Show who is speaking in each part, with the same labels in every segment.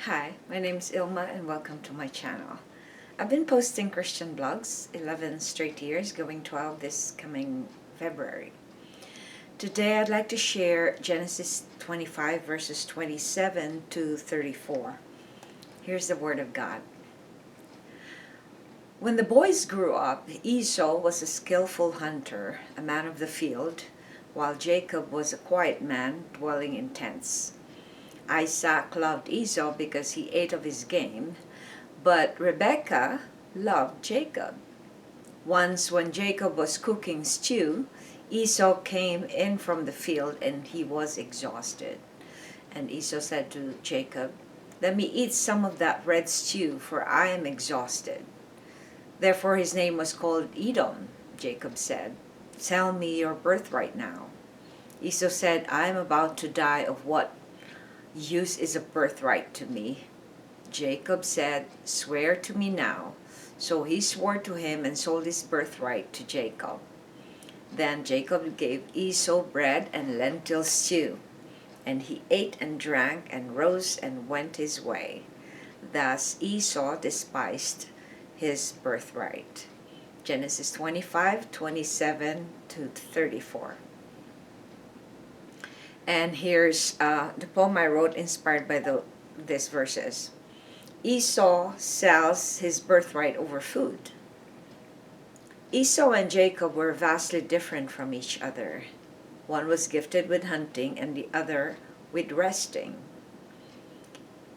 Speaker 1: Hi, my name is Ilma and welcome to my channel. I've been posting Christian blogs 11 straight years, going 12 this coming February. Today I'd like to share Genesis 25 verses 27 to 34. Here's the Word of God. When the boys grew up, Esau was a skillful hunter, a man of the field, while Jacob was a quiet man dwelling in tents. Isaac loved Esau because he ate of his game, but Rebekah loved Jacob. Once when Jacob was cooking stew, Esau came in from the field and he was exhausted. And Esau said to Jacob, "Let me eat some of that red stew, for I am exhausted." Therefore his name was called Edom. Jacob said, "Sell me your birthright now." Esau said, "I am about to die. Of what use is a birthright to me?" Jacob said, "Swear to me now." So he swore to him and sold his birthright to Jacob. Then Jacob gave Esau bread and lentil stew, and he ate and drank and rose and went his way. Thus Esau despised his birthright. Genesis 25:27 to 34. And here's the poem I wrote inspired by these verses. Esau sells his birthright over food. Esau and Jacob were vastly different from each other. One was gifted with hunting and the other with resting.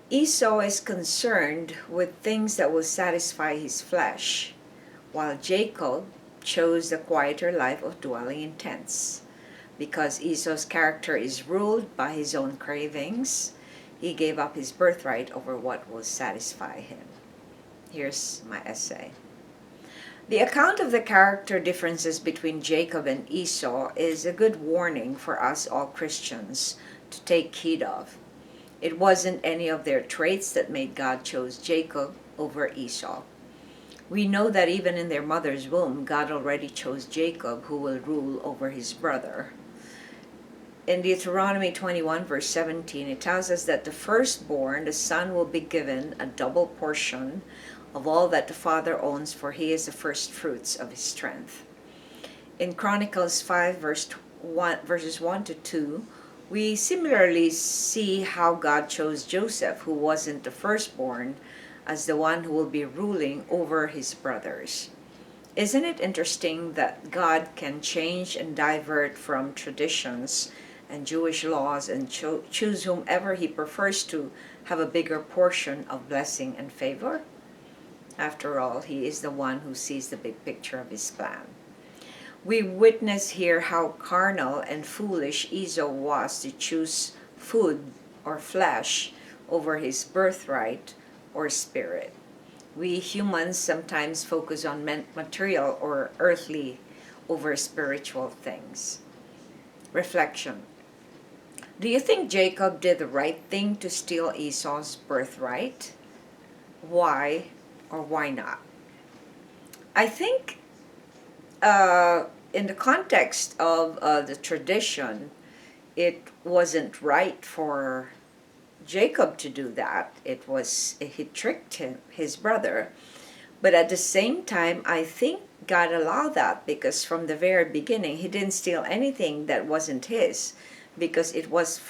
Speaker 1: Esau is concerned with things that will satisfy his flesh, while Jacob chose the quieter life of dwelling in tents. Because Esau's character is ruled by his own cravings, he gave up his birthright over what will satisfy him. Here's my essay. The account of the character differences between Jacob and Esau is a good warning for us all Christians to take heed of. It wasn't any of their traits that made God choose Jacob over Esau. We know that even in their mother's womb, God already chose Jacob, who will rule over his brother. In Deuteronomy 21 verse 17, it tells us that the firstborn, the son, will be given a double portion of all that the father owns, for he is the first fruits of his strength. In Chronicles 5 verses 1 to 2, we similarly see how God chose Joseph, who wasn't the firstborn, as the one who will be ruling over his brothers. Isn't it interesting that God can change and divert from traditions and Jewish laws and choose whomever he prefers to have a bigger portion of blessing and favor? After all, he is the one who sees the big picture of his plan. We witness here how carnal and foolish Esau was to choose food or flesh over his birthright or spirit. We humans sometimes focus on material or earthly over spiritual things. Reflection. Do you think Jacob did the right thing to steal Esau's birthright? Why or why not? I think in the context of the tradition, it wasn't right for Jacob to do that. He tricked his brother. But at the same time, I think God allowed that, because from the very beginning he didn't steal anything that wasn't his, because it was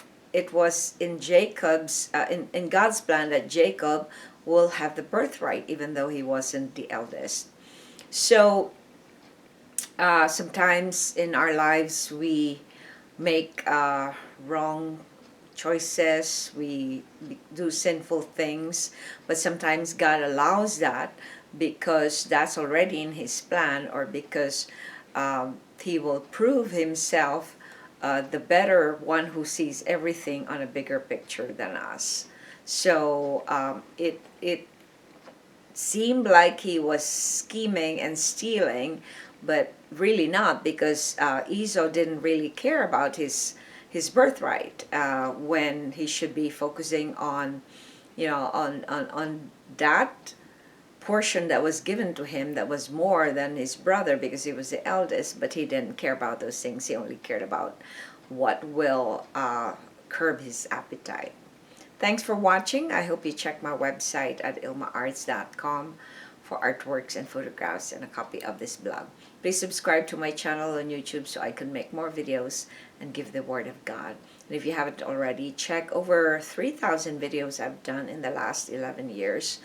Speaker 1: in Jacob's in God's plan that Jacob will have the birthright, even though he wasn't the eldest. So sometimes in our lives we make wrong choices, we do sinful things, but sometimes God allows that because that's already in his plan, or because he will prove himself the better one who sees everything on a bigger picture than us. So it seemed like he was scheming and stealing, but really not, because Esau didn't really care about his birthright when he should be focusing on on that portion that was given to him that was more than his brother, because he was the eldest. But he didn't care about those things. He only cared about what will curb his appetite. Thanks for watching. I hope you check my website at ILMA'S.com for artworks and photographs and a copy of this blog. Please subscribe to my channel on YouTube so I can make more videos and give the Word of God. And if you haven't already, check over 3,000 videos I've done in the last 11 years.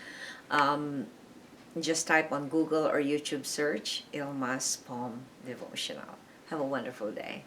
Speaker 1: Just type on Google or YouTube search ILMA'S Poem Devotional. Have a wonderful day.